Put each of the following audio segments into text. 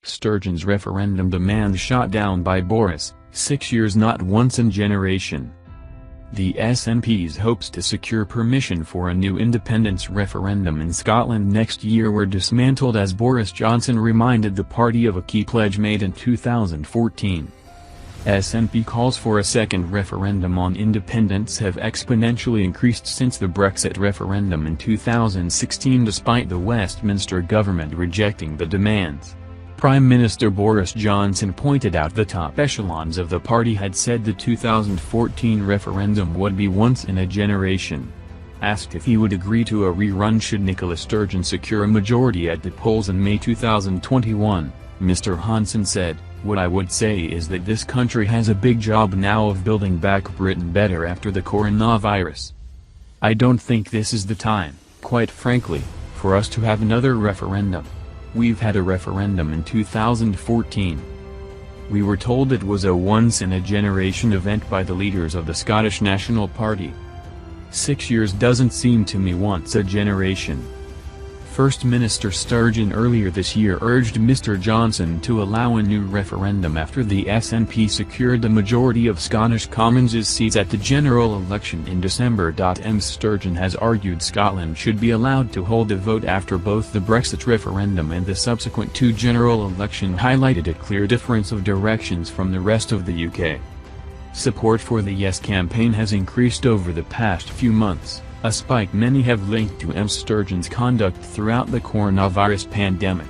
Sturgeon's referendum demand shot down by Boris, 6 years not once in generation. The SNP's hopes to secure permission for a new independence referendum in Scotland next year were dismantled as Boris Johnson reminded the party of a key pledge made in 2014. SNP calls for a second referendum on independence have exponentially increased since the Brexit referendum in 2016 despite the Westminster government rejecting the demands. Prime Minister Boris Johnson pointed out the top echelons of the party had said the 2014 referendum would be once in a generation. Asked if he would agree to a rerun should Nicola Sturgeon secure a majority at the polls in May 2021, Mr. Johnson said, "What I would say is that this country has a big job now of building back Britain better after the coronavirus. I don't think this is the time, quite frankly, for us to have another referendum. We've had a referendum in 2014. We were told it was a once-in-a-generation event by the leaders of the Scottish National Party. 6 years doesn't seem to me once a generation." First Minister Sturgeon earlier this year urged Mr. Johnson to allow a new referendum after the SNP secured the majority of Scottish Commons' seats at the general election in December. Sturgeon has argued Scotland should be allowed to hold a vote after both the Brexit referendum and the subsequent two general election highlighted a clear difference of directions from the rest of the UK. Support for the Yes campaign has increased over the past few months, a spike many have linked to Sturgeon's conduct throughout the coronavirus pandemic.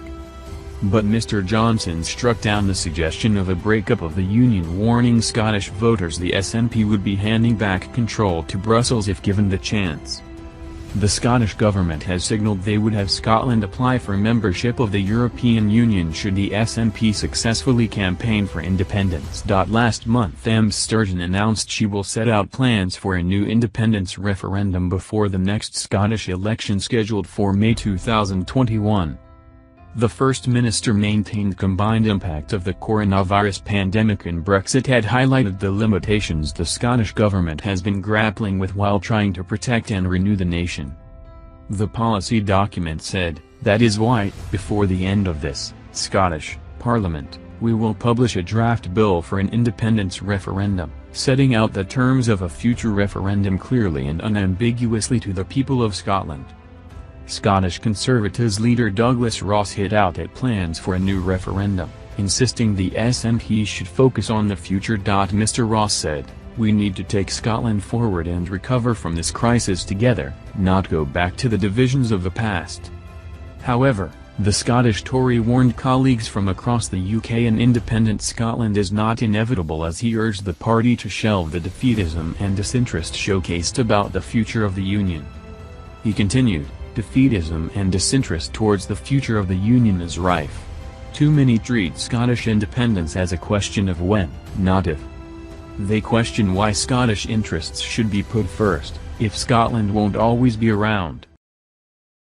But Mr. Johnson struck down the suggestion of a breakup of the union, warning Scottish voters the SNP would be handing back control to Brussels if given the chance. The Scottish government has signalled they would have Scotland apply for membership of the European Union should the SNP successfully campaign for independence. Last month Sturgeon announced she will set out plans for a new independence referendum before the next Scottish election scheduled for May 2021. The First Minister maintained combined impact of the coronavirus pandemic and Brexit had highlighted the limitations the Scottish government has been grappling with while trying to protect and renew the nation. The policy document said, "That is why, before the end of this Scottish Parliament, we will publish a draft bill for an independence referendum, setting out the terms of a future referendum clearly and unambiguously to the people of Scotland." Scottish Conservatives leader Douglas Ross hit out at plans for a new referendum, insisting the SNP should focus on the future. Mr. Ross said, "We need to take Scotland forward and recover from this crisis together, not go back to the divisions of the past." However, the Scottish Tory warned colleagues from across the UK an independent Scotland is not inevitable as he urged the party to shelve the defeatism and disinterest showcased about the future of the Union. He continued, "Defeatism and disinterest towards the future of the Union is rife. Too many treat Scottish independence as a question of when, not if. They question why Scottish interests should be put first, if Scotland won't always be around."